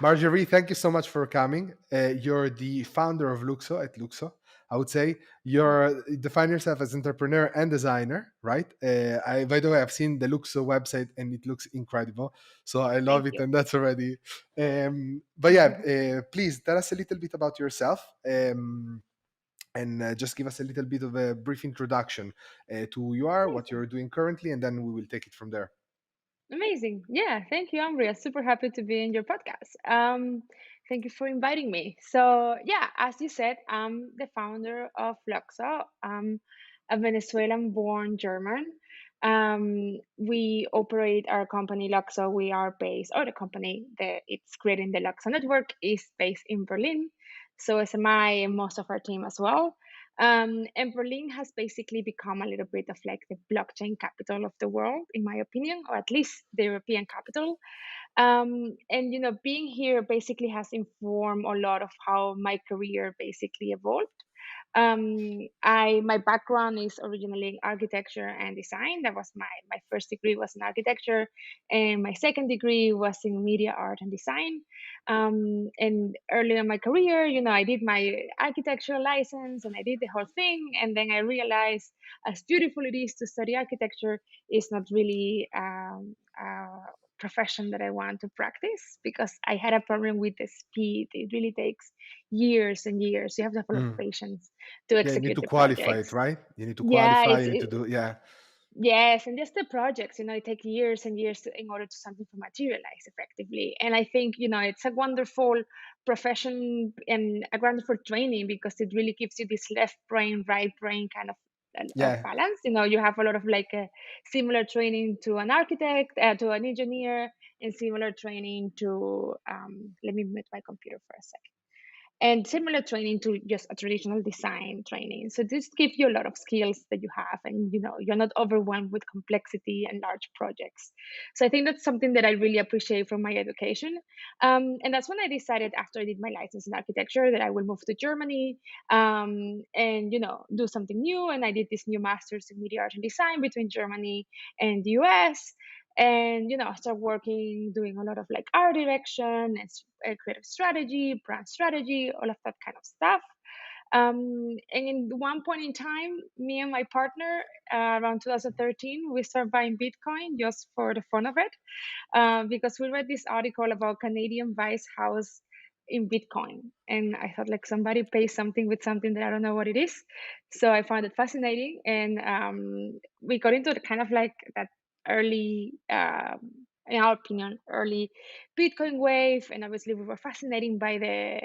Marjorie, thank you so much for coming. You're the founder of LUKSO at LUKSO. I would say you define yourself as entrepreneur and designer, right? By the way, I've seen the LUKSO website and it looks incredible. So I love Thank it, you. and that's already. But yeah, please tell us a little bit about yourself. And just give us a little bit of a brief introduction to who you are, what Amazing. you're doing currently, and then we will take it from there. Amazing. Yeah, thank you, Ambria. Super happy to be in your podcast. Thank you for inviting me. So, yeah, as you said, I'm the founder of LUKSO. I'm a Venezuelan born German. We operate our company LUKSO. We are based, or the company that it's creating the LUKSO network is based in Berlin. So, as am I and most of our team as well. And Berlin has basically become a little bit of like the blockchain capital of the world, in my opinion, or at least the European capital. And being here basically has informed a lot of how my career basically evolved. My background is originally in architecture and design. That was my first degree was in architecture, and my second degree was in media art and design. And early in my career, I did my architecture license and I did the whole thing, and then I realized, as beautiful it is to study architecture, is not really profession that I want to practice, because I had a problem with the speed. It really takes years and years. You have to have a lot of Mm. patience to Yeah, you need execute to the qualify it, projects. right? You need to Yeah, qualify. You need to do, yeah. yes, and just the projects, it takes years and years in order to something to materialize effectively. And I think, it's a wonderful profession and a wonderful training, because it really gives you this left brain, right brain kind of Yeah, balance. You have a lot of like a similar training to an architect, to an engineer, and similar training to, let me mute my computer for a second, and similar training to just a traditional design training. So this gives you a lot of skills that you have, and you're not overwhelmed with complexity and large projects. So I think that's something that I really appreciate from my education. And that's when I decided, after I did my license in architecture, that I will move to Germany, and do something new. And I did this new master's in media art and design between Germany and the US. And I started working, doing a lot of like art direction and creative strategy, brand strategy, all of that kind of stuff. And in one point in time, me and my partner, around 2013, we started buying Bitcoin just for the fun of it, because we read this article about Canadian Vice House in Bitcoin, and I thought, like, somebody pays something with something that I don't know what it is. So I found it fascinating, and we got into the kind of like that early, in our opinion, early Bitcoin wave, and obviously we were fascinated by the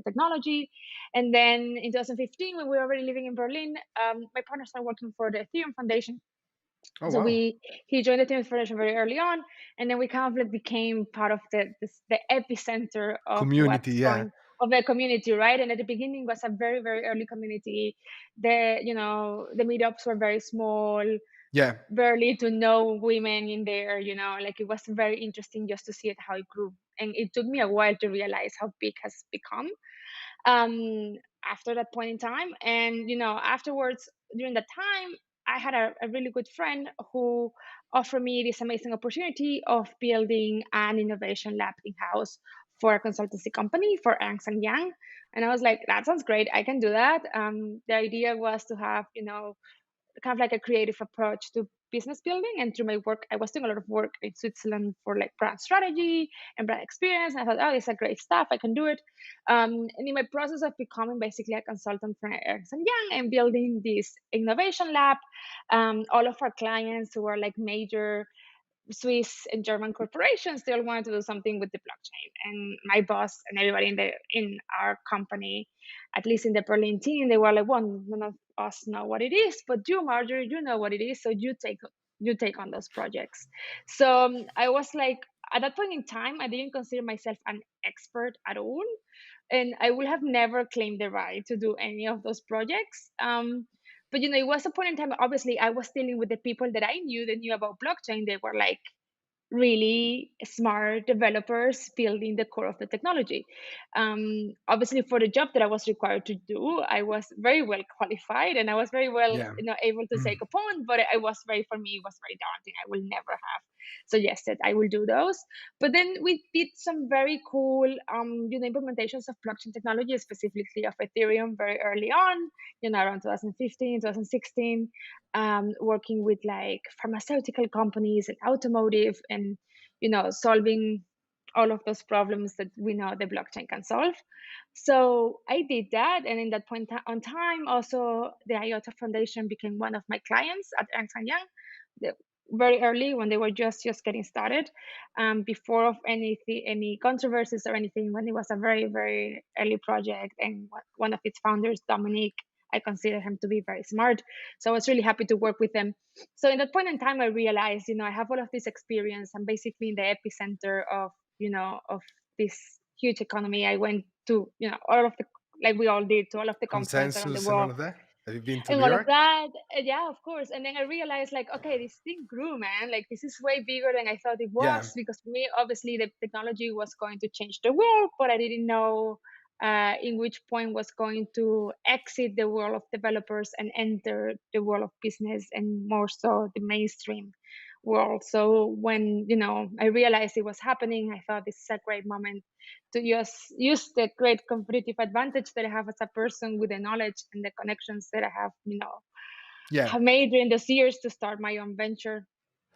technology. And then in 2015, when we were already living in Berlin, my partner started working for the Ethereum Foundation. oh So wow. he joined the Ethereum Foundation very early on, and then we kind of like became part of the epicenter of Community, what's yeah. going of the community, right? And at the beginning was a very, very early community. The meetups were very small, Yeah. barely to no women in there, like it was very interesting just to see it how it grew. And it took me a while to realize how big has become, after that point in time. And afterwards, during that time, I had a really good friend who offered me this amazing opportunity of building an innovation lab in house for a consultancy company, for Ernst and Young. And I was like, that sounds great, I can do that. The idea was to have, kind of like a creative approach to business building. And through my work, I was doing a lot of work in Switzerland for like brand strategy and brand experience. And I thought, oh, this is a great stuff, I can do it. And in my process of becoming basically a consultant for Ernst and Young and building this innovation lab, all of our clients who are like major Swiss and German corporations, they all wanted to do something with the blockchain. And my boss and everybody in our company, at least in the Berlin team, they were like, well, none of us know what it is, but you, Marjorie, you know what it is, so you take on those projects. So I was like, at that point in time, I didn't consider myself an expert at all, and I would have never claimed the right to do any of those projects. But it was a point in time. Obviously, I was dealing with the people that I knew that knew about blockchain. They were like really smart developers building the core of the technology. Obviously, for the job that I was required to do, I was very well qualified and I was very well, Yeah. able to Mm. take a point. But I was very, for me, it was very daunting. I will never have suggested I will do those. But then we did some very cool, implementations of blockchain technology, specifically of Ethereum, very early on, around 2015, 2016, working with like pharmaceutical companies and automotive, and solving all of those problems that we know the blockchain can solve. So I did that, and in that point on time, also the IOTA Foundation became one of my clients at Ernst and Young. The, very early when they were just getting started, before of any controversies or anything, when it was a very very early project, and one of its founders, Dominic, I consider him to be very smart. So I was really happy to work with them. So in that point in time, I realized, I have all of this experience. I'm basically in the epicenter of, of this huge economy. I went to, all of the, like we all did, to all of the conference around the Consensus and all world of that. Have you been to and New all of York? that. Yeah, of course. And then I realized, like, okay, this thing grew, man. Like, this is way bigger than I thought it Yeah. was. Because for me, obviously, the technology was going to change the world, but I didn't know in which point was going to exit the world of developers and enter the world of business, and more so the mainstream world. So when I realized it was happening, I thought this is a great moment to use the great competitive advantage that I have as a person, with the knowledge and the connections that I Yeah. have made during those years, to start my own venture.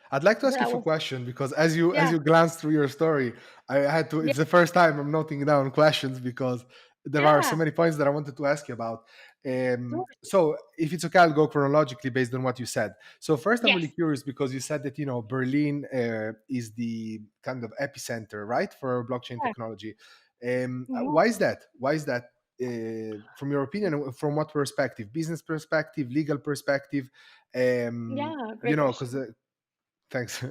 I'd like to So ask you a that few was, questions because as yeah, you glance through your story, I had to. yeah, It's the first time I'm noting down questions because there are so yeah, many points that I wanted to ask you about. totally. So if it's okay, I'll go chronologically based on what you said. So first, I'm really Yes. curious because you said that Berlin is the kind of epicenter, right, for blockchain Yeah. technology. Mhm. Why is that? Why is that? From your opinion, from what perspective? Business perspective, legal perspective? Yeah, great Because question. thanks.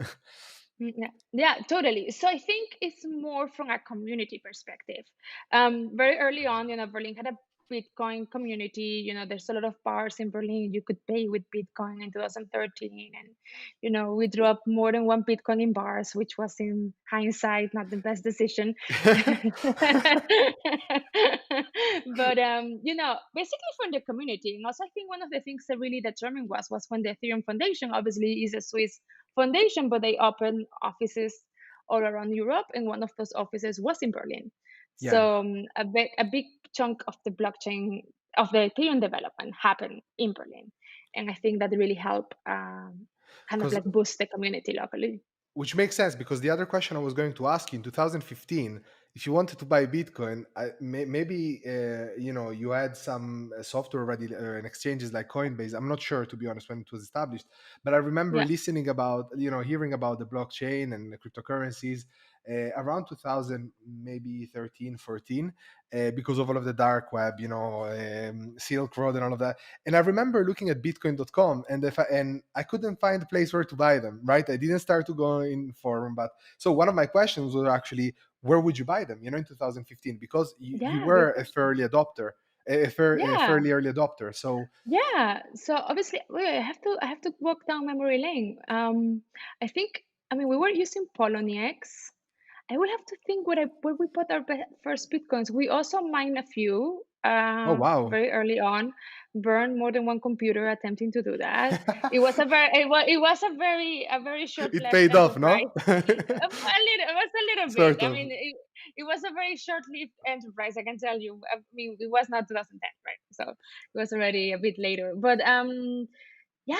Yeah, yeah, totally. So I think it's more from a community perspective. Very early on, Berlin had a Bitcoin community. There's a lot of bars in Berlin. You could pay with Bitcoin in 2013, and we drew up more than one Bitcoin in bars, which was in hindsight not the best decision. But basically from the community, and also I think one of the things that really determined was when the Ethereum Foundation, obviously, is a Swiss foundation, but they opened offices all around Europe, and one of those offices was in Berlin. Yeah, So a big chunk of the blockchain, of the Ethereum development, happened in Berlin, and I think that really helped, kind of because like boost the community locally. which makes sense because the other question I was going to ask you in 2015, if you wanted to buy Bitcoin, maybe you had some software already and exchanges like Coinbase. I'm not sure, to be honest, when it was established, but I remember Yeah, listening about hearing about the blockchain and the cryptocurrencies around 2000, maybe 13, 14, because of all of the dark web, Silk Road and all of that. And I remember looking at Bitcoin.com, and I couldn't find a place where to buy them. Right, I didn't start to go in for them, but so one of my questions was actually, where would you buy them? In 2015, because you yeah, great were a question. fairly adopter, a Yeah, fairly early adopter. So yeah. So obviously, wait, I have to walk down memory lane. I think, I mean, we were using Poloniex. I will have to think where we put our first bitcoins. We also mined a few oh wow, very early on, burned more than one computer attempting to do that. It was a very it short-lived paid off, no? enterprise. It was a little bit. Sort I of. mean, it was a very short-lived enterprise, I can tell you. I mean, it was not 2010, right? So it was already a bit later. But yeah,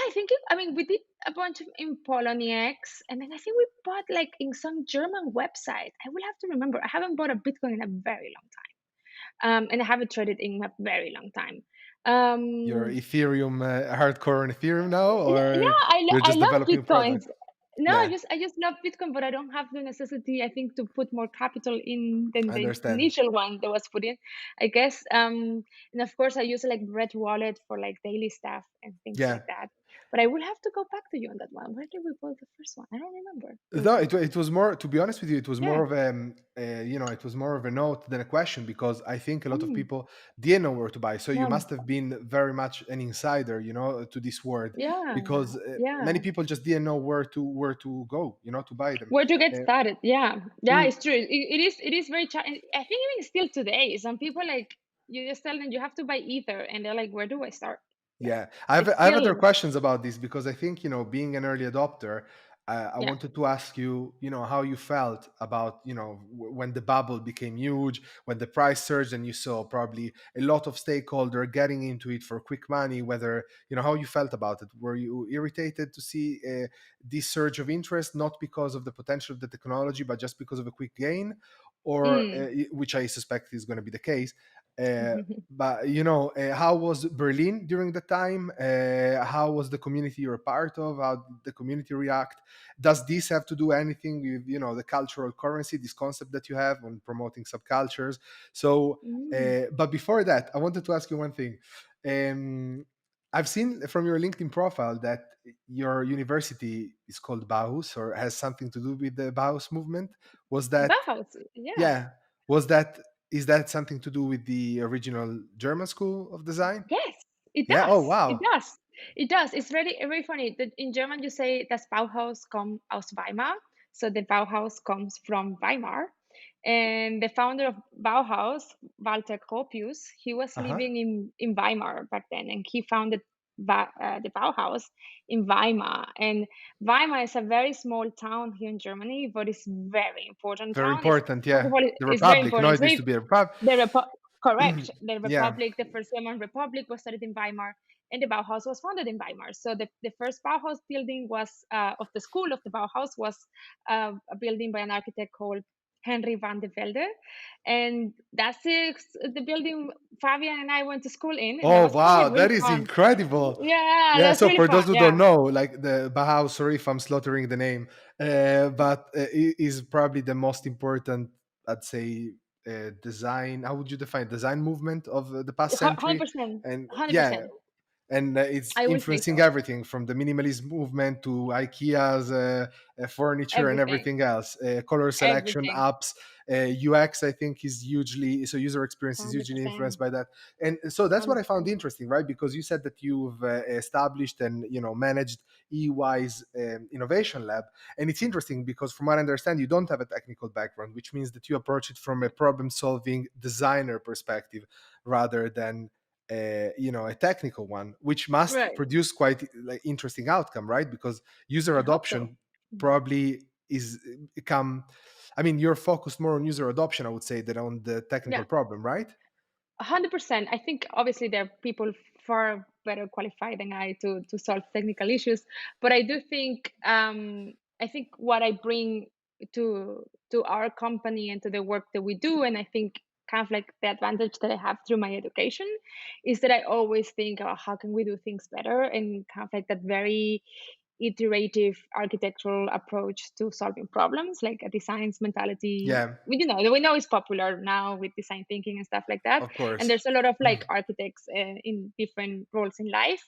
I mean, we did a bunch of in Poloniex, and then I think we bought like in some German website. I will have to remember. I haven't bought a Bitcoin in a very long time, and I haven't traded in a very long time. You're Um, Ethereum, hardcore on Ethereum now, yeah, or I, you're I just love developing a Bitcoins. product? No, I Yeah, just I just love Bitcoin, but I don't have the necessity, I think, to put more capital in than I the understand. initial one that was put in, I guess. And of course, I use like Red Wallet for like daily stuff and things Yeah, like that. But I will have to go back to you on that one. Where did we build the first one? I don't remember. It No, was, it was more, to be honest with you, it was yeah. more of it was more of a note than a question, because I think a lot of Mm, people didn't know where to buy. So you yeah. must have been very much an insider, to this word, Yeah. because many Yeah. people just didn't know where to go, to buy them. Where to get Uh, started? Yeah. Yeah, mm, it's true. It is very I think even still today, some people like you just tell them you have to buy ether and they're like, where do I start? Like Yeah, I have it's I have other still questions about this, because I think, being an early adopter, I yeah. wanted to ask you, how you felt about, when the bubble became huge, when the price surged, and you saw probably a lot of stakeholder getting into it for quick money. Whether, how you felt about it. Were you irritated to see this surge of interest, not because of the potential of the technology, but just because of a quick gain, or Mm. which I suspect is going to be the case. Uh, but how was Berlin during the time? How was the community you're a part of? How did the community react? Does this have to do anything with the cultural currency, this concept that you have on promoting subcultures? So Mm. but before that, I wanted to ask you one thing. I've seen from your LinkedIn profile that your university is called Bauhaus, or has something to do with the Bauhaus movement. Was that Bauhaus, yeah. Yeah, was that is that something to do with the original German school of design? Yes, it Yeah. Oh, does. It wow. does. It does. It's very funny that in German you say das Bauhaus kommt aus Weimar. So the Bauhaus comes from Weimar. And the founder of Bauhaus, Walter Gropius, he was Uh-huh. living in Weimar back then, and he founded the Bauhaus in Weimar. And Weimar is a very small town here in Germany, but it's very important Very town. It's important. first of Yeah. all, The it's very Republic. No, important. it It's used very to be a Republic. the correct. The Yeah. Republic, the first German Republic, was started in Weimar, and the Bauhaus was founded in Weimar. So the first Bauhaus building was of the school of the Bauhaus was a building by an architect called Henry van de Velde, and that's the building Fabian and I went to school in, and that Oh, was really wow. really That is fun. incredible. Yeah, Yeah. that's So really for those fun. who Yeah, don't know, like the Bauhaus, sorry if I'm slaughtering the name, but it is probably the most important, I'd say, design. How would you define design movement of the past century? 100%, And hundred yeah, percent. and it's I will say influencing so. everything from the minimalist movement to IKEA's furniture and Everything, everything else. Color selection everything, apps, UX, I think, is hugely so user experience is hundred hugely influenced percent, by that. And so that's what I hundred found percent. interesting, right? Because you said that you've established and managed EY's innovation lab, and it's interesting because from what I understand, you don't have a technical background, which means that you approach it from a problem-solving designer perspective rather than a technical one, which must Right. produce quite like interesting outcome, right? Because user I hope so. adoption probably is become. I mean, you're focused more on user adoption, I would say, than on the technical Yeah. problem, right? 100%. I think obviously there are people far better qualified than I to solve technical issues, but I think what I bring to our company and to the work that we do, and I think kind of like the advantage that I have through my education, is that I always think, oh, how can we do things better, and kind of like that very iterative architectural approach to solving problems, like a designs mentality. Yeah, We know it's popular now with design thinking and stuff like that, of and course. there's a lot of like architects in different roles in life.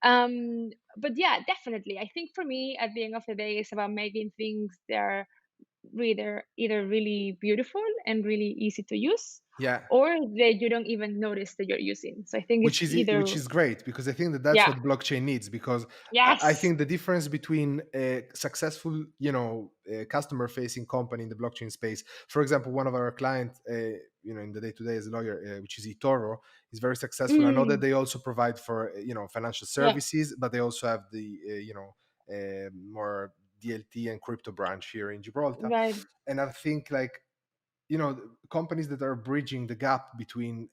But yeah, definitely, I think for me at the end of the day it's about making things that are either really beautiful and really easy to use, Yeah, or that you don't even notice that you're using. So I think which it's is which either is great, because I think that that's yeah. what blockchain needs. Because I Yes. think the difference between a successful customer facing company in the blockchain space, for example, one of our clients in the day to day as a lawyer, which is eToro, is very successful. I know that Mm, they also provide for financial yeah. services, but they also have the more DLT and crypto branch here in Gibraltar. Right. And I think, like, companies that are bridging the gap between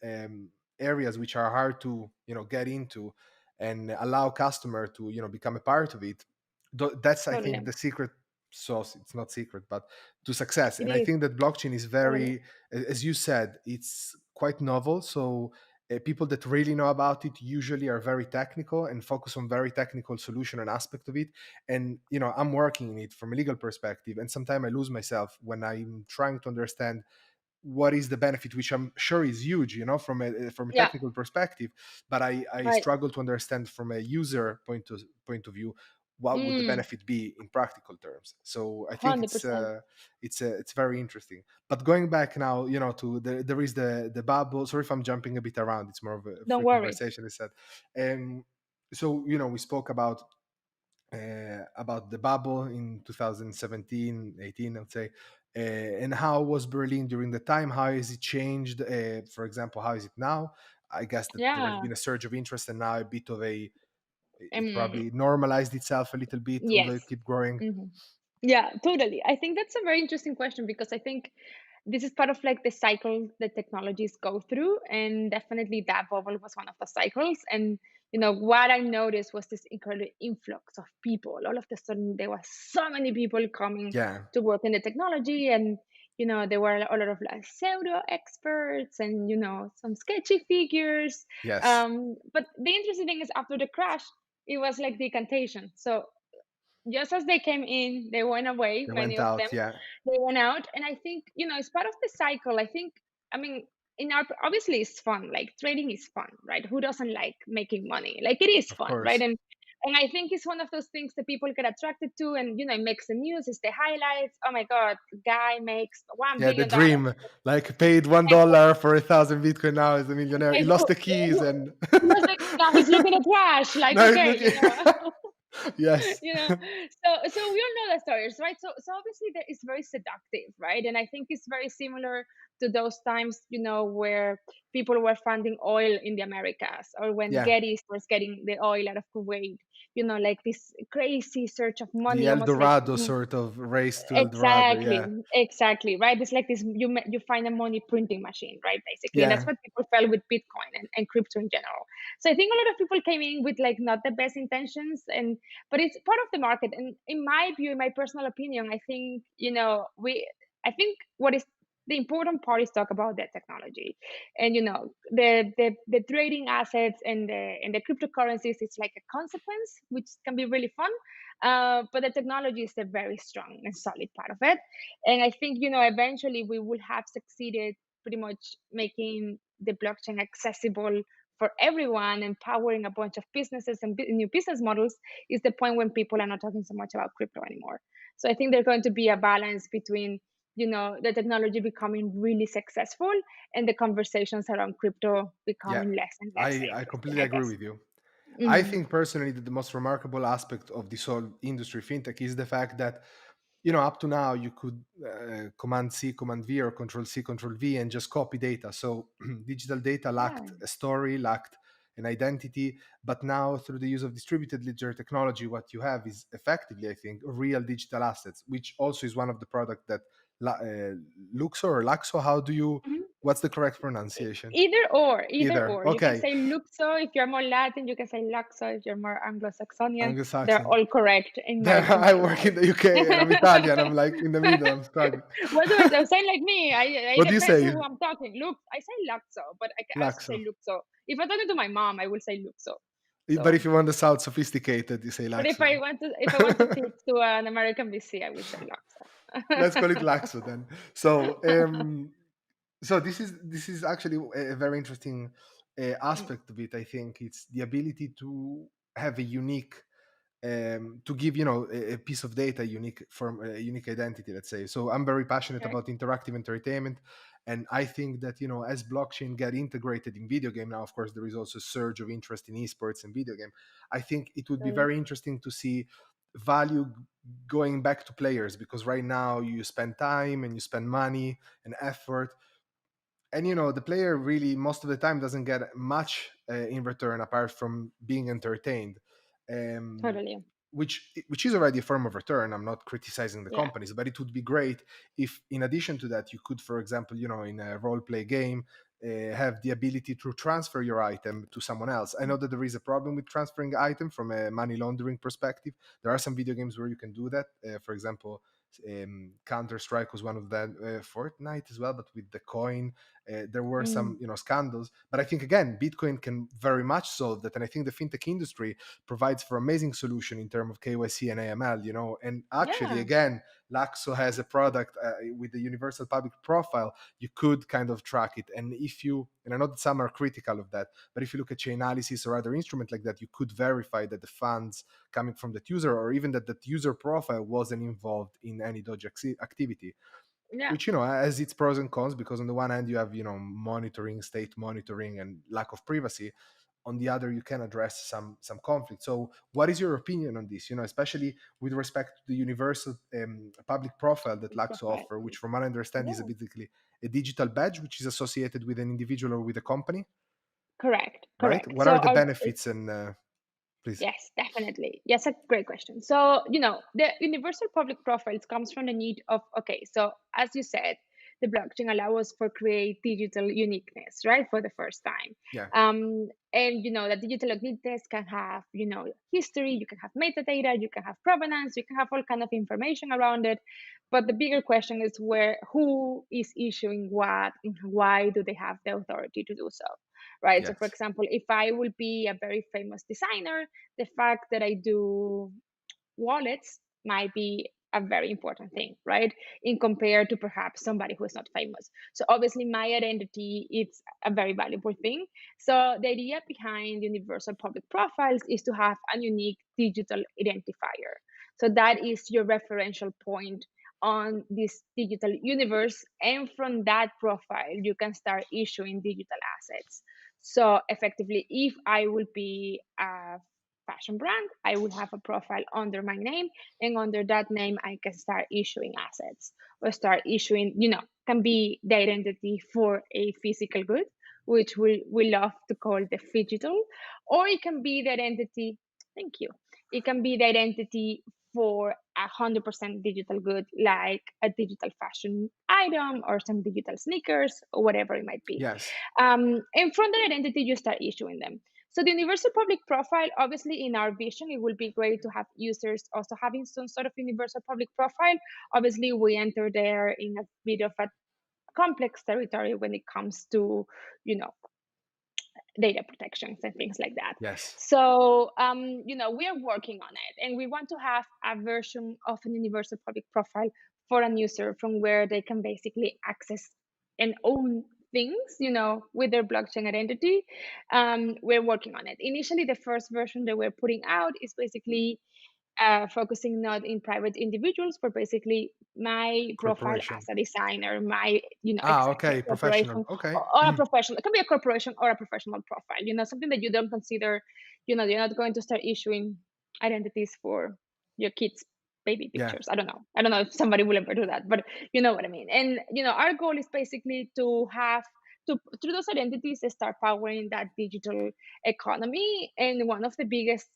areas which are hard to get into, and allow customer to become a part of it. That's, I think, Totally. the secret sauce. It's not secret, but to success. It And I is. think that blockchain is Totally. very, as you said, it's quite novel. So people that really know about it usually are very technical and focus on very technical solution and aspect of it. And I'm working in it from a legal perspective, and sometimes I lose myself when I'm trying to understand what is the benefit, which I'm sure is huge, from a Yeah. technical perspective, but I Right. struggle to understand from a user point of view what would the Mm, benefit be in practical terms. So I think 100%. it's very interesting. But going back now, to there is the bubble. Sorry if I'm jumping a bit around. It's more of a Don't free worry. conversation, I said. So we spoke about the bubble in 2017, 18, I'd say. And how was Berlin during the time? How has it changed? For example, how is it now? I guess that there has Yeah. been a surge of interest, and now a bit of it Um, probably normalized itself a little bit, although yes. it keep growing. Mhm. Yeah, totally. I think that's a very interesting question because I think this is part of like the cycle that technologies go through, and definitely that bubble was one of the cycles. And what I noticed was this incredible influx of people. All of a sudden, there were so many people coming Yeah. to work in the technology, and there were a lot of like pseudo experts and some sketchy figures. Yes. But the interesting thing is, after the crash, it was like decantation. So just as they came in, they went away, They many went of them. out. Yeah. They went out. And I think, it's part of the cycle. I think, I mean, in our obviously it's fun. Like trading is fun, right? Who doesn't like making money? Like it is Of fun, right? course. And I think it's one of those things that people get attracted to, and it makes the news, it's the highlights. Oh my God, guy makes one Yeah, the billion dollars. dream. Like paid $1 for 1,000 Bitcoin, now is a millionaire. He Like, lost the keys and he was like, now he's looking at trash. Like, now he's okay, looking. Yes. you know so we all know the stories, right? So obviously that is very seductive, right? And I think it's very similar to those times, where people were finding oil in the Americas, or when Yeah. Getty was getting the oil out of Kuwait, like this crazy search of The money, El almost like Dorado sort of race to El Dorado. exactly, Yeah. exactly, right? It's like this, you find a money printing machine, right? Basically, and that's Yeah. what people felt with Bitcoin and crypto in general. So I think a lot of people came in with like not the best intentions, and but it's part of the market. And in my view, in my personal opinion, I think I think what is the important part is talk about that technology, and the trading assets and the cryptocurrencies. It's like a consequence, which can be really fun, but the technology is a very strong and solid part of it. And I think, eventually we will have succeeded pretty much making the blockchain accessible for everyone, empowering a bunch of businesses and new business models, is the point when people are not talking so much about crypto anymore. So I think there's going to be a balance between, the technology becoming really successful and the conversations around crypto Yeah. becoming less and less I interesting, completely I agree guess. with you. I Hmm. think personally that the most remarkable aspect of this whole industry, fintech, is the fact that up to now you could command C, command V, or control C, control V, and just copy data. So digital data Yeah, lacked a story, lacked an identity. But now, through the use of distributed ledger technology, what you have is effectively, I think, real digital assets, which also is one of the product that Luxo or Laxo. How do you? mhm. What's the correct pronunciation? Either Either. or. You can Okay. say luxo if you're more Latin. You can say laxo if you're more Anglo-Saxonian. They're Anglo-Saxon. all correct in Then my in I my work in life. the UK and I'm Italian. I'm like in the middle. I'm struggling. What do I say? Say like me. I What do you depends on say? who I'm talking. Look, I say laxo, but I also say Laxo. luxo. If I'm talking to my mom, I will say luxo. But if So, you want to sound sophisticated, you say but Laxo. if I want to pitch to an American VC, I will say Let's call laxo. it Laxo then. So this is actually a very interesting aspect of it. I think it's the ability to have a unique to give a piece of data unique from a unique identity, let's say. So I'm very passionate Okay. about interactive entertainment, and I think that as blockchain get integrated in video game now, of course there is also a surge of interest in esports and video game. I think it would be Totally. very interesting to see value going back to players, because right now you spend time and you spend money and effort, and the player really most of the time doesn't get much in return apart from being entertained, um, Totally. which is already a form of return. I'm not criticizing the Yeah. companies, but it would be great if in addition to that you could, for example, in a role play game, have the ability to transfer your item to someone else. I know that there is a problem with transferring item from a money laundering perspective. There are some video games where you can do that, for example, Counter Strike was one of them, Fortnite as well, but with the coin. There were Mm. some scandals, but I think again Bitcoin can very much solve that, and I think the fintech industry provides for amazing solution in terms of KYC and AML. And actually, Yeah. again, Laxo has a product with the universal public profile. You could kind of track it, and I know that some are critical of that, but if you look at Chainalysis or other instrument like that, you could verify that the funds coming from that user, or even that user profile wasn't involved in any Doge activity, Yeah. which has its pros and cons, because on the one hand you have monitoring, state monitoring, and lack of privacy. On the other, you can address some conflict. So what is your opinion on this, especially with respect to the universal public profile that Laxo Profile. offer, which from what I understand is Yeah. basically a digital badge which is associated with an individual or with a company, Correct. right? Correct. What So are the I would say benefits, and please? yes, definitely. Yes, a great question. So, the universal public profiles comes from the need of, okay, so as you said, the blockchain allows us for create digital uniqueness, right? For the first time. Yeah. And that digital uniqueness can have, history, you can have metadata, you can have provenance, you can have all kind of information around it. But the bigger question is who is issuing what and why do they have the authority to do so? Right. So for Yes. example, if I will be a very famous designer, the fact that I do wallets might be a very important thing, right? In compared to perhaps somebody who is not famous. So obviously my identity is a very valuable thing. So the idea behind universal public profiles is to have a unique digital identifier. So that is your referential point on this digital universe. And from that profile, you can start issuing digital assets. So effectively, if I will be a fashion brand, I will have a profile under my name, and under that name, I can start issuing assets or start issuing, can be the identity for a physical good, which we love to call the digital, or it can be the identity. Thank you. It can be the identity for 100% digital good, like a digital fashion item or some digital sneakers or whatever it might be. Yes. And from that identity, you start issuing them. So the universal public profile, obviously, in our vision, it will be great to have users also having some sort of universal public profile. Obviously, we enter there in a bit of a complex territory when it comes to, you know, data protections and things like that. Yes. So, we are working on it, and we want to have a version of an universal public profile for a user from where they can basically access and own things, with their blockchain identity. We're working on it. Initially, the first version that we're putting out is basically focusing not in private individuals, but basically my profile as Corporation. a designer, Ah, exactly, okay. a corporation, Professional. Okay. or a professional. It can be a corporation or a professional profile. Something that you don't consider. You're not going to start issuing identities for your kids' baby Yeah. pictures. I don't know. I don't know if somebody will ever do that, but you know what I mean. And our goal is basically to have to through those identities they start powering that digital economy. And one of the biggest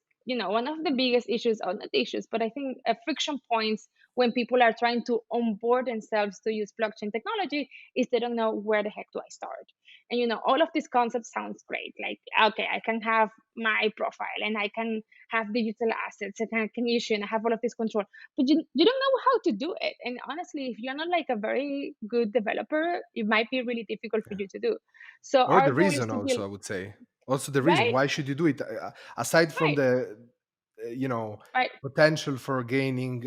issues, or not issues, but I think friction points when people are trying to onboard themselves to use blockchain technology is they don't know where the heck do I start. And all of these concepts sounds great. Like, okay, I can have my profile and I can have digital assets and I can issue and I have all of this control, but you don't know how to do it. And honestly, if you're not like a very good developer, it might be really difficult for Yeah. you to do. So Or our the goal is reason to build also, I would say. Also the reason right, why should you do it? Aside from right, the, uh, you know, right, potential for gaining,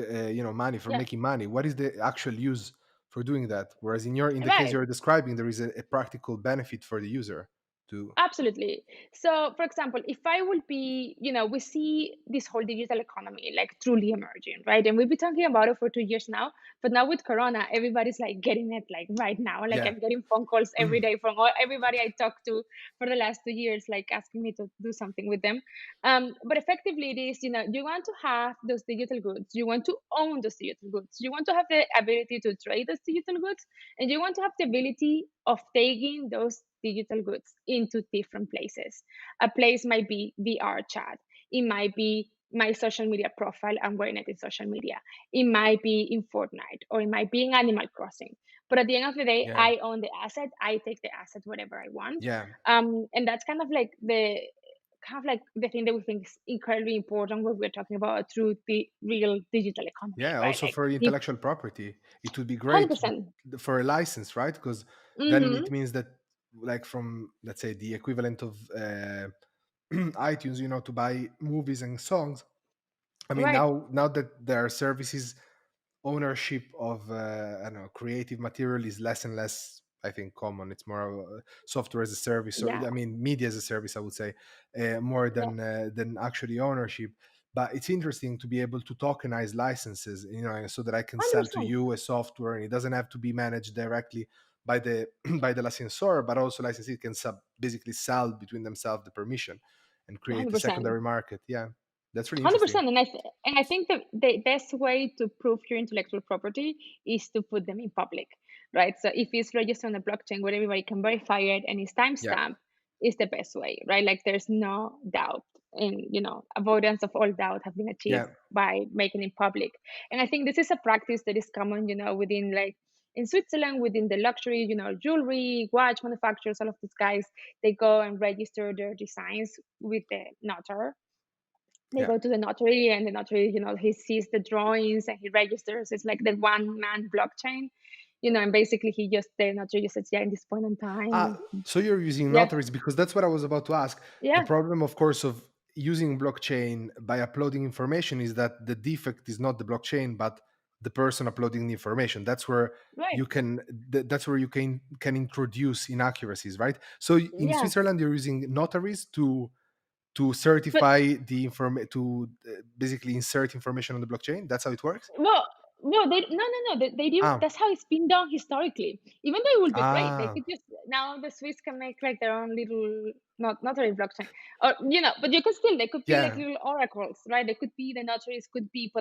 money, for yeah, making money, what is the actual use for doing that? Whereas in the case right. you're describing, there is a practical benefit for the user to. Absolutely. So, for example, if I will be, we see this whole digital economy like truly emerging, right? And we've been talking about it for 2 years now, but now with Corona, everybody's like getting it like right now. Like Yeah. I'm getting phone calls every day from everybody I talked to for the last 2 years, like asking me to do something with them. But effectively, it is, you want to have those digital goods, you want to own those digital goods, you want to have the ability to trade those digital goods, and you want to have the ability of taking those digital goods into different places. A place might be VR chat. It might be my social media profile. I'm wearing it in social media. It might be in Fortnite or it might be in Animal Crossing. But at the end of the day, Yeah. I own the asset. I take the asset whatever I want. Yeah. And that's kind of like the kind of like the thing that we think is incredibly important when we're talking about a true real digital economy, Yeah, right? also Like for if intellectual property, it would be great 100%. for a license, right? Because then it Mm-hmm. means that, like, from, let's say, the equivalent of iTunes, to buy movies and songs. I mean, Right. now that there are services, ownership of I don't know, creative material is less and less, I think, common. It's more of a software as a service, or Yeah. I mean media as a service, I would say, more Yeah. than actually ownership. But it's interesting to be able to tokenize licenses, so that I can sell to 100%. you a software, and it doesn't have to be managed directly by the by the licensor, but also licensee can basically sell between themselves the permission and create a 100%. secondary market. Yeah, that's really interesting. 100%. And I think that the best way to prove your intellectual property is to put them in public, right? So if it's registered on the blockchain where everybody can verify it and it's Yeah, timestamped, is the best way, right? Like there's no doubt, and avoidance of all doubt have been achieved yeah, by making it public. And I think this is a practice that is common, within like in Switzerland, within the luxury, jewelry, watch manufacturers, all of these guys, they go and register their designs with the notary. They yeah. go to the notary, and the notary, he sees the drawings and he registers. It's like the one man blockchain, and basically the notary just says, yeah, in this point in time. So you're using Yeah. notaries, because that's what I was about to ask. The Yeah. problem, of course, of using blockchain by uploading information is that the defect is not the blockchain, but the person uploading the information. That's where Right. that's where you can introduce inaccuracies, right? So in Yeah. Switzerland, you're using notaries to But certify the to basically insert information on the blockchain. That's how it works. well, no, they no, no, no. They do. Ah, That's how it's been done historically. Even though it would be great, they ah, could just now the Swiss can make like their own little notary blockchain, or but you could still they could be like yeah. little oracles, right? They could be the notaries, could be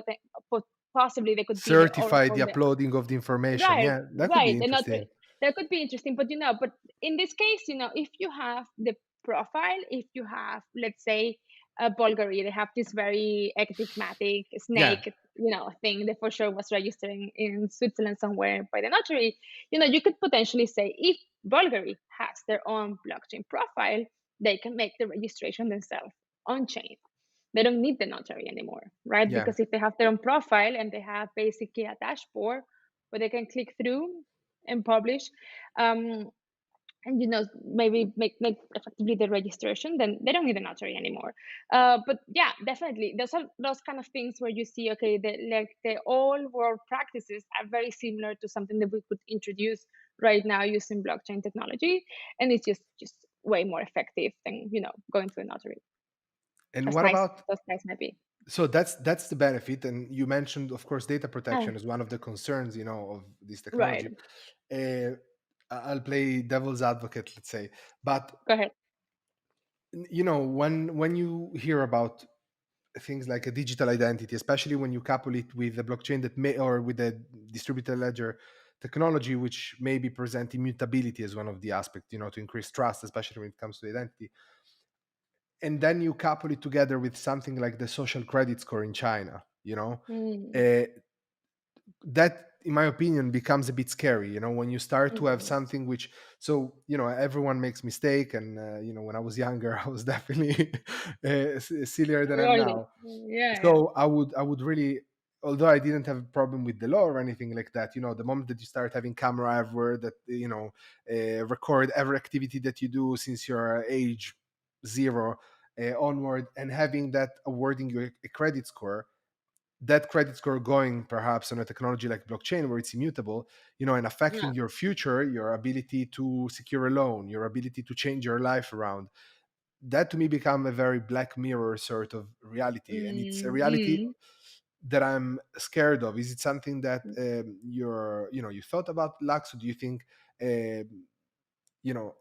possibly they could be the Certify the oracle. uploading of the information. Right, Yeah, that could be right. They're not. interesting. That could be interesting, but but in this case, if you have the profile, if you have, let's say, Bulgari, they have this very enigmatic Yeah, snake, thing that for sure was registered in Switzerland somewhere by the notary. You could potentially say if Bulgari has their own blockchain profile, they can make the registration themselves on chain. They don't need the notary anymore, right? yeah. Because if they have their own profile and they have basically a dashboard where they can click through and publish, um, and maybe make effectively the registration, then they don't need a notary anymore. But yeah, definitely, those are those kind of things where you see, okay, the all world practices are very similar to something that we could introduce right now using blockchain technology, and it's just way more effective than going to a notary. And As what nice about, those guys might be. so that's the benefit, and you mentioned, of course, data Oh, protection is one of the concerns, of this right. technology. Uh, I'll play devil's advocate, let's say, but Go ahead. when you hear about things like a digital identity, especially when you couple it with a blockchain that may, or with a distributed ledger technology, which maybe present immutability as one of the aspects, to increase trust, especially when it comes to identity. And then you couple it together with something like the social credit score in China, Mm, uh, that, in my opinion, becomes a bit scary, when you start to have mm. something which, so, everyone makes mistake, and when I was younger, I was definitely sillier than I'm Really? now. Yeah, yeah. So I would really, although I didn't have a problem with the law or anything like that, the moment that you start having camera everywhere that, record every activity that you do since your age zero onward, and having that awarding you a credit score, that credit score going perhaps on a technology like blockchain where it's immutable, and Yeah. affecting your future, your ability to secure a loan, your ability to change your life around, that to me become a very Black Mirror sort of reality, and it's a Mm, reality mm, that I'm scared of. Is it something that you thought about, Lux? Or do you think you know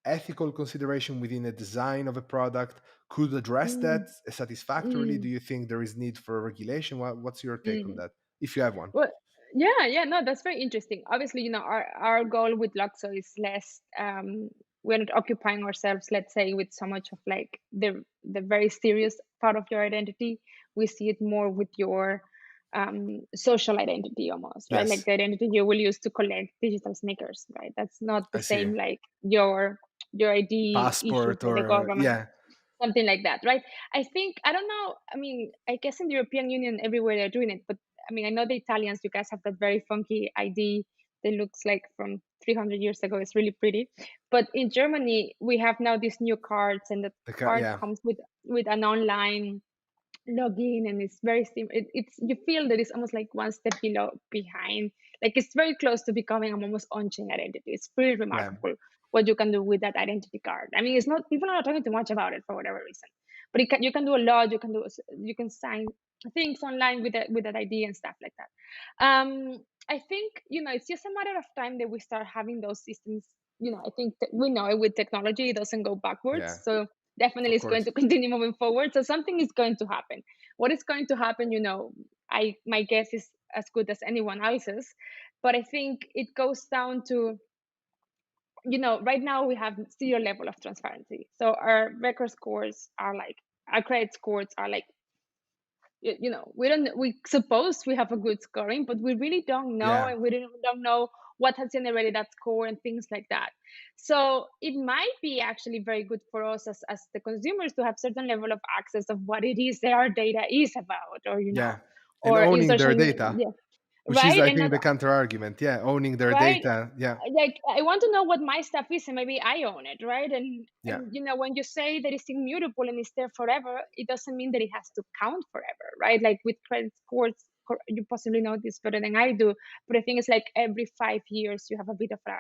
ethical consideration within a design of a product could address that mm, satisfactorily? Do mm, you think there is need for regulation? What's your take on mm. that, if you have one? Well, yeah, yeah, no, that's very interesting. Obviously, our goal with LUKSO is less. We're not occupying ourselves, let's say, with so much of like the very serious part of your identity. We see it more with your social identity almost, right? Like Yes, the identity you will use to collect digital sneakers, right? That's not the I see. same like your your ID issued passport by the or government, yeah, something like that, right? I think, I don't know. I mean, I guess in the European Union, everywhere they're doing it, but I mean, I know the Italians. You guys have that very funky ID that looks like from 300 years ago. It's really pretty. But in Germany, we have now these new cards, and the card yeah, comes with an online login, and it's very it's, you feel that it's almost like one step behind, like it's very close to becoming an almost on-chain identity. It's pretty yeah, remarkable what you can do with that identity card. I mean, it's not, people are not talking too much about it for whatever reason, but you can do a lot. You can sign things online with that ID and stuff like that. I think, it's just a matter of time that we start having those systems. I think that we know it, with technology it doesn't go backwards, yeah, so definitely of it's going course. to continue moving forward. So something is going to happen. What is going to happen, I my guess is as good as anyone else's. But I think it goes down to, right now we have zero level of transparency. So our record scores are like, our credit scores are like, we suppose we have a good scoring, but we really don't know, Yeah, and we don't know what has generated that score and things like that. So it might be actually very good for us as the consumers to have certain level of access of what it is that our data is about, or yeah, and or in owning social their media, data, yeah, which is, right, I and think, not the counter argument. Yeah, owning their right. data. Yeah, Like, I want to know what my stuff is, and maybe I own it, right? yeah, And when you say that it's immutable and it's there forever, it doesn't mean that it has to count forever, right? Like with credit scores, you possibly know this better than I do, but I think it's like every 5 years you have a bit of a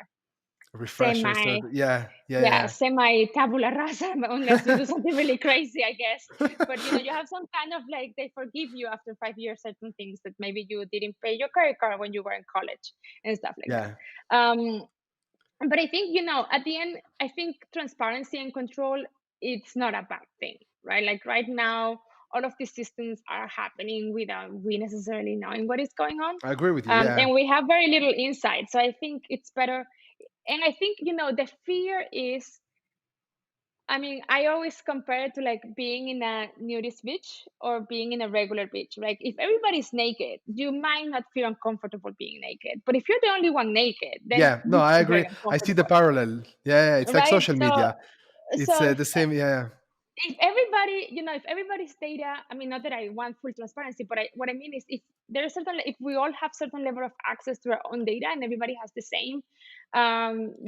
refresher. So semi, yeah, yeah, yeah, semi tabula rasa, unless you yeah. do something really crazy, I guess. But you have some kind of, like, they forgive you after 5 years certain things that maybe you didn't pay your credit card when you were in college and stuff like that. Yeah, Um, but I think, at the end, I think transparency and control, it's not a bad thing, right? Like right now, all of these systems are happening without we necessarily knowing what is going on. I agree with you. Yeah, And we have very little insight. So I think it's better. And I think, the fear is, I mean, I always compare it to like being in a nudist beach or being in a regular beach. Like if everybody's naked, you might not feel uncomfortable being naked. But if you're the only one naked, then yeah. No, you I feel very agree. I see the uncomfortable, parallel. Yeah, yeah. It's like right? social So media. It's so the same. Yeah, if everybody, if everybody's data, I mean, not that I want full transparency, but what I mean is, if there's certain, if we all have certain level of access to our own data and everybody has the same,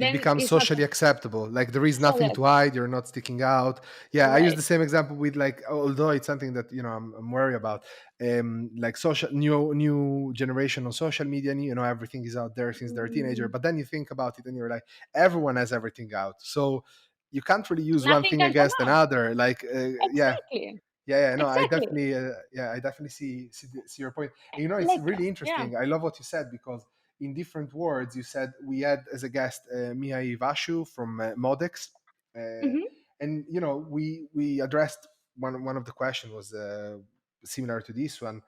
it then becomes it's not socially acceptable. Like there is so nothing to hide. You're not sticking out. Yeah, I use right. the same example with, like, although it's something that I'm worried about. Like social new generation on social media. Everything is out there since they're a teenager. Mm, But then you think about it and you're like, everyone has everything out. So you can't really use one nothing thing can come against out. another. Like, yeah, Exactly. yeah, yeah. No, I Exactly. definitely, I definitely see your point. And it's Like, really yeah. interesting. I love what you said, because in different words, you said we had as a guest Mihai Vashu from Modex, uh, Hmm. and we addressed one of the question was similar to this one.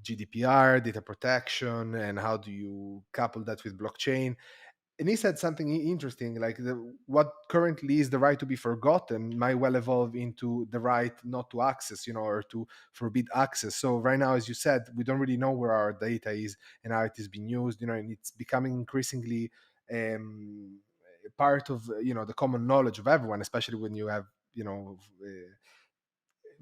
GDPR, data protection, and how do you couple that with blockchain? And he said something interesting, like what currently is the right to be forgotten might well evolve into the right not to access, or to forbid access. So right now, as you said, we don't really know where our data is and how it is being used, and it's becoming increasingly um, part of the common knowledge of everyone, especially when you have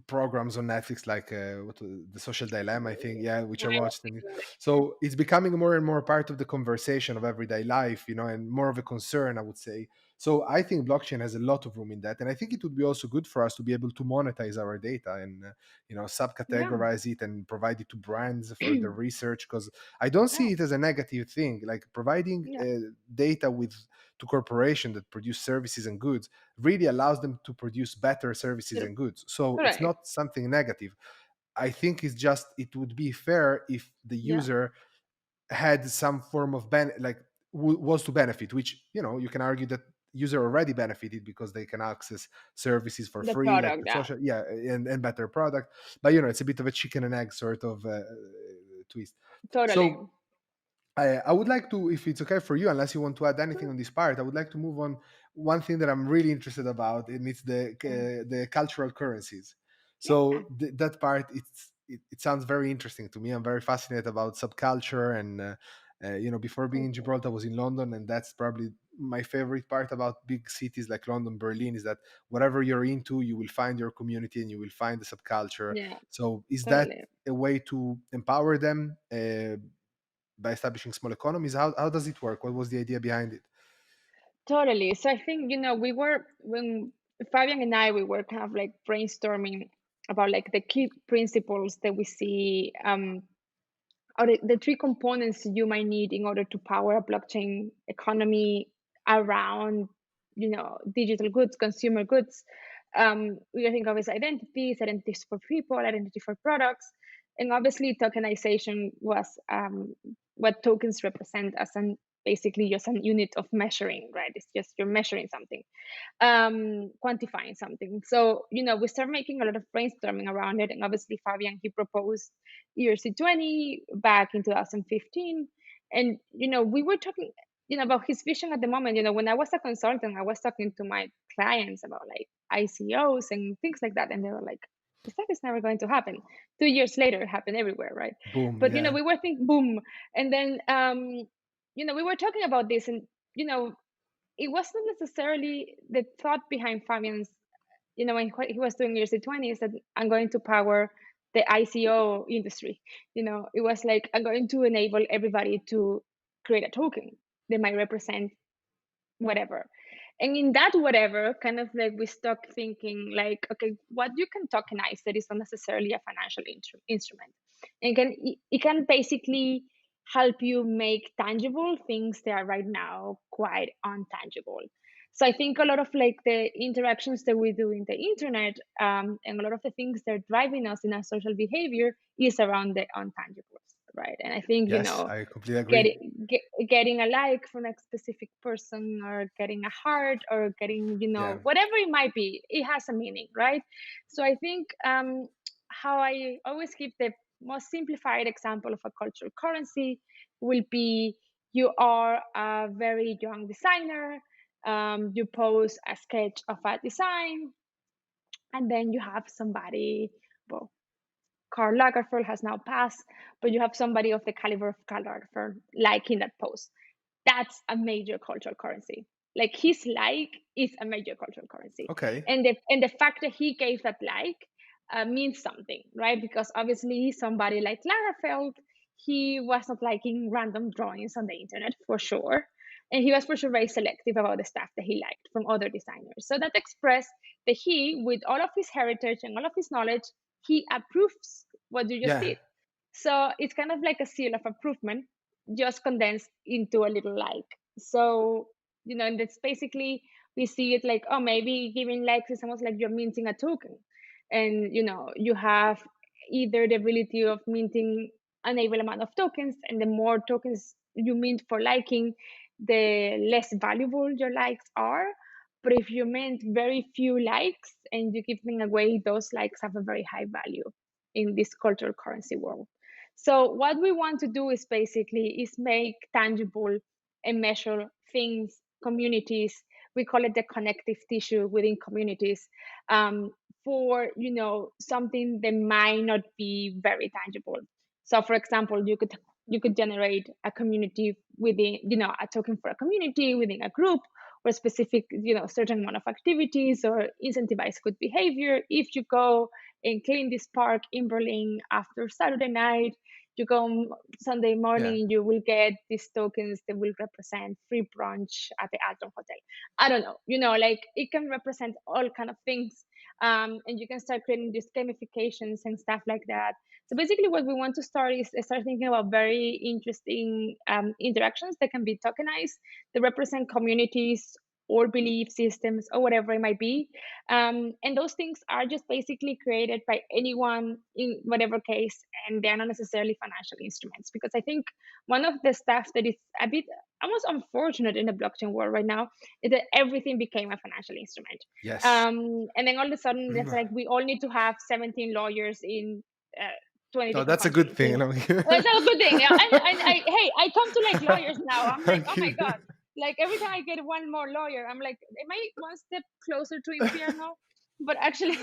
programs on Netflix, like the Social Dilemma, I think, yeah, which I I was watched. And thinking about it. so it's becoming more and more part of the conversation of everyday life, and more of a concern, I would say. So I think blockchain has a lot of room in that, and I think it would be also good for us to be able to monetize our data and Yeah. subcategorize it and provide it to brands for the research, because I don't Yeah. see it as a negative thing. Like providing Yeah. data with to corporations that produce services and goods really allows them to produce better services You're and goods. So it's correct. not something negative. I think it's just it would be fair if the Yeah. user had some form of like was to benefit, which you can argue that user already benefited because they can access services for The free, like product. the Yeah. social, yeah, and better product. But it's a bit of a chicken and egg sort of twist. Totally. So I would like to, if it's okay for you, unless you want to add anything Sure. on this part, I would like to move on one thing that I'm really interested about, and it's Yeah. the cultural currencies. Yeah. So that part, it sounds very interesting to me. I'm very fascinated about subculture, and Before being in Okay. Gibraltar, I was in London, and that's probably my favorite part about big cities like London, Berlin, is that whatever you're into, you will find your community and you will find the subculture. Yeah, So, is that totally. a way to empower them by establishing small economies? How does it work? What was the idea behind it? Totally. So I think, we were, when Fabian and I, we were kind of like brainstorming about like the key principles that we see, or the three components you might need in order to power a blockchain economy around, digital goods, consumer goods. We think of as identities for people, identity for products, and obviously tokenization was, what tokens represent as an basically just an unit of measuring, right? It's just you're measuring something, quantifying something. So, we started making a lot of brainstorming around it. And obviously, Fabian, he proposed ERC20 back in 2015. And, we were talking, about his vision at the moment. When I was a consultant, I was talking to my clients about like ICOs and things like that. And they were like, this stuff is never going to happen. 2 years later, it happened everywhere, right? Boom. But, Yeah. we were thinking, boom. And then, we were talking about this, and, it wasn't necessarily the thought behind Fabian's, when he was doing years 20 is that I'm going to power the ICO industry. It was like, I'm going to enable everybody to create a token that might represent whatever. And in that whatever, kind of like we stuck thinking like, okay, what you can tokenize that is not necessarily a financial instrument. And it can basically help you make tangible things that are right now quite untangible. So I think a lot of like the interactions that we do in the internet, and a lot of the things that are driving us in our social behavior is around the untangibles, right? And I think, Yes, I completely agree. getting a like from a specific person, or getting a heart, or getting, Yeah. whatever it might be, it has a meaning, right? So I think, how I always give the most simplified example of a cultural currency will be, you are a very young designer, you post a sketch of a design, and then you have somebody, well, Karl Lagerfeld has now passed, but you have somebody of the caliber of Karl Lagerfeld liking that post. That's a major cultural currency. Like, his like is a major cultural currency, Okay. and the fact that he gave that like, means something, right? Because obviously somebody like Lagerfeld, he was not liking random drawings on the internet for sure, and he was for sure very selective about the stuff that he liked from other designers. So that expressed that he, with all of his heritage and all of his knowledge, he approves what you just Yeah. did. So it's kind of like a seal of approval, just condensed into a little like. So, and that's basically, we see it like, oh, maybe giving likes is almost like you're minting a token. And, you have either the ability of minting an able amount of tokens, and the more tokens you mint for liking, the less valuable your likes are. But if you mint very few likes and you give them away, those likes have a very high value in this cultural currency world. So what we want to do is basically is make tangible and measure things, communities. We call it the connective tissue within communities, for, something that might not be very tangible. So for example, you could generate a community within, a token for a community within a group, or specific, certain amount of activities, or incentivize good behavior. If you go and clean this park in Berlin after Saturday night, you go Sunday Yeah. morning, you will get these tokens that will represent free brunch at the Alton Hotel. I don't know, like, it can represent all kind of things, and you can start creating these gamifications and stuff like that. So basically, what we want to start is start thinking about very interesting, interactions that can be tokenized, that represent communities or belief systems or whatever it might be. And those things are just basically created by anyone in whatever case, and they're not necessarily financial instruments. Because I think one of the stuff that is a bit almost unfortunate in the blockchain world right now is that everything became a financial instrument. Yes. And then all of a sudden, it's like we all need to have 17 lawyers in, 20 So different that's a good countries. thing. Well, it's a good thing. Yeah, hey, I come to like lawyers now. I'm like, I'm oh my kidding. god. Like, every time I get one more lawyer, I'm like, am I one step closer to Inferno? but actually,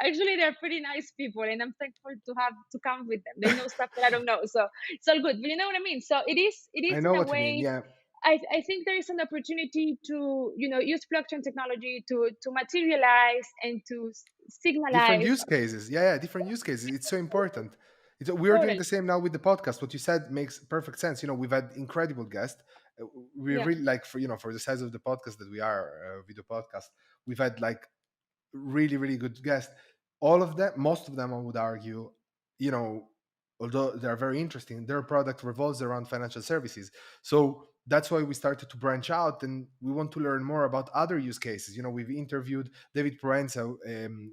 actually they're pretty nice people, and I'm thankful to come with them. They know stuff that I don't know, so it's all good. But you know what I mean. So it is I in know a what you mean. way. Yeah, I think there is an opportunity to use blockchain technology to materialize and to different signalize. use cases. Yeah, different use cases. It's so important. We're doing Totally. the same now with the podcast. What you said makes perfect sense. We've had incredible guests. We Yeah. really like, for the size of the podcast that we are, video podcast. We've had like really, really good guests. All of them, most of them, I would argue, you know, although they're very interesting, their product revolves around financial services. So that's why we started to branch out, and we want to learn more about other use cases. We've interviewed David Proenza,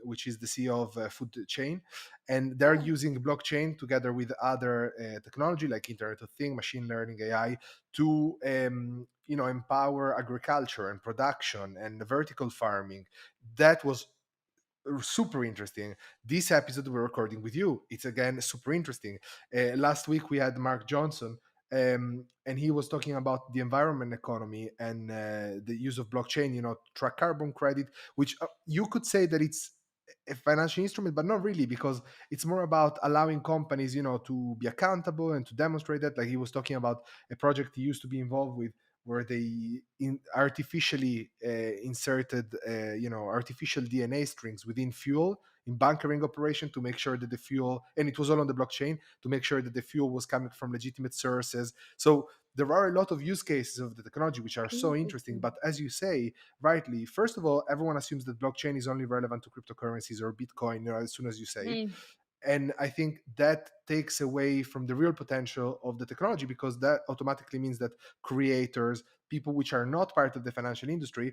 which is the CEO of Food Chain, and they're Oh, using blockchain together with other technology like Internet of Things, machine learning, AI, to empower agriculture and production and vertical farming. That was super interesting. This episode we're recording with you, it's again super interesting. Last week we had Mark Johnson, and he was talking about the environment economy and the use of blockchain, to track carbon credit, which you could say that it's a financial instrument, but not really, because it's more about allowing companies, to be accountable and to demonstrate that. Like, he was talking about a project he used to be involved with, where they artificially inserted, artificial DNA strings within fuel in bunkering operation, to make sure that the fuel, and it was all on the blockchain, to make sure that the fuel was coming from legitimate sources. So there are a lot of use cases of the technology which are so interesting. interesting. But as you say rightly, first of all, everyone assumes that blockchain is only relevant to cryptocurrencies or Bitcoin, as soon as you say. Mm, And I think that takes away from the real potential of the technology, because that automatically means that creators, people which are not part of the financial industry,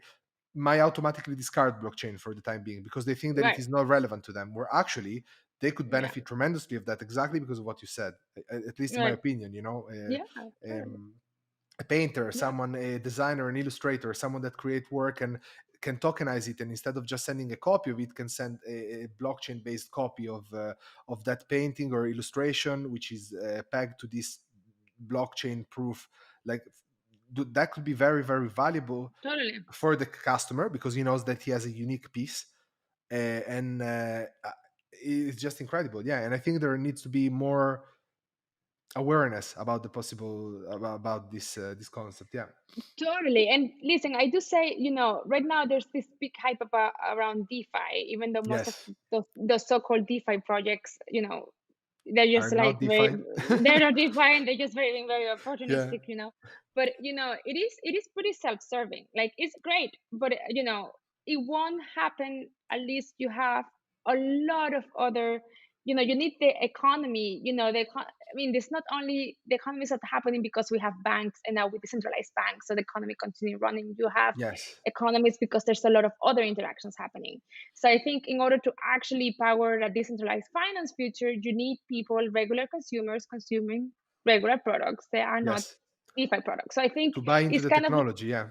might automatically discard blockchain for the time being, because they think that it right. is not relevant to them, where actually they could Yeah. benefit tremendously of that, exactly because of what you said, at least in my Right. opinion. Yeah. Totally. A painter, Yeah. someone, a designer, an illustrator, someone that create work and can tokenize it, and instead of just sending a copy of it, can send a blockchain based copy of that painting or illustration, which is pegged to this blockchain proof. Like, that could be very, very valuable Totally. for the customer, because he knows that he has a unique piece, and it's just incredible. Yeah, and I think there needs to be more awareness about the possible, about this concept. Yeah. Totally. And listen, I do say, right now there's this big hype around DeFi, even though most of Yes. the so-called DeFi projects, they're Are just like not very, defined. they're not defined, they're just very Yeah. opportunistic. But it is pretty self-serving. Like, it's great, but it won't happen. At least you have a lot of other, you need the economy, I mean, there's not only the economy is not happening because we have banks, and now with decentralized banks, so the economy continue running. You have Yes. economies because there's a lot of other interactions happening. So I think in order to actually power a decentralized finance future, you need people, regular consumers, consuming regular products. They are not Yes. DeFi products. So I think To buy into it's the kind of. technology. Yeah.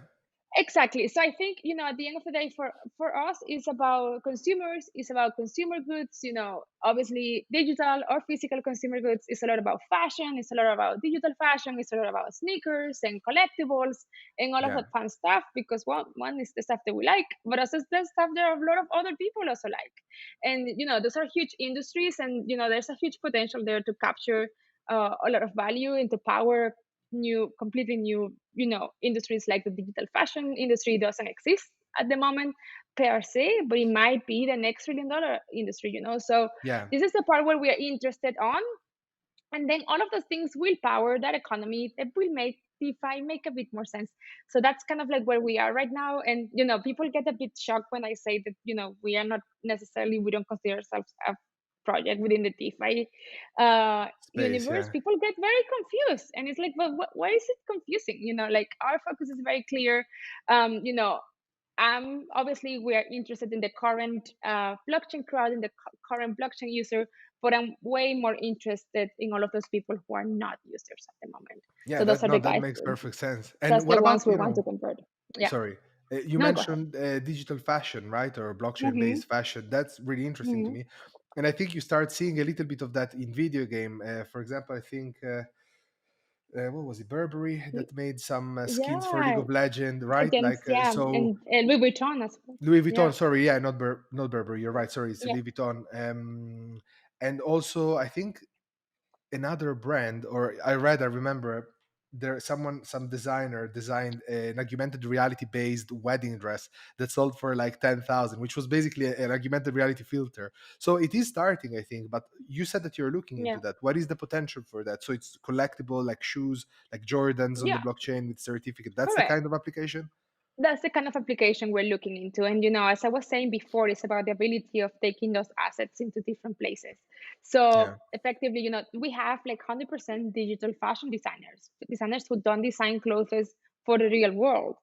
Exactly. So I think, at the end of the day, for us, it's about consumers, it's about consumer goods, obviously digital or physical consumer goods. It's a lot about fashion, it's a lot about digital fashion, it's a lot about sneakers and collectibles and all of Yeah. that fun stuff, because one is the stuff that we like, but also the stuff there are a lot of other people also like. And those are huge industries, and there's a huge potential there to capture a lot of value and to power completely new, industries. Like the digital fashion industry doesn't exist at the moment per se, but it might be the next $1 trillion industry. So Yeah. this is the part where we are interested on, and then all of those things will power that economy that will make DeFi make a bit more sense. So that's kind of like where we are right now. And people get a bit shocked when I say that we are not necessarily, we don't consider ourselves a project within the DeFi Space. universe. Yeah. People get very confused, and it's like, well, why is it confusing? Like, our focus is very clear. Obviously we are interested in the current blockchain crowd, in the current blockchain user, but I'm way more interested in all of those people who are not users at the moment. Yeah. So those That are the no, that guys. makes perfect sense. That's And what the ones about, we want to convert. Yeah. sorry, you No, go ahead. mentioned digital fashion, right, or blockchain Mm-hmm. based fashion. That's really interesting to Mm-hmm. me, and I think you start seeing a little bit of that in video game. For example, I think what was it, Burberry, that made some skins for League Yeah, of Legends, right? against, Like yeah, so. and Louis Vuitton as well. Louis Yeah, Vuitton, sorry, yeah, not Burberry. You're right. Sorry, it's yeah, Louis Vuitton. And also, I think another brand, or I remember there some designer designed an augmented reality based wedding dress that sold for like 10,000, which was basically an augmented reality filter. So it is starting, I think. But you said that you're looking yeah, into that. What is the potential for that? So it's collectible, like shoes, like Jordans on the yeah. blockchain with certificate. That's the Correct. kind of application. That's the kind of application we're looking into. And, as I was saying before, it's about the ability of taking those assets into different places. So Yeah. effectively, we have like 100% digital fashion designers who don't design clothes for the real world.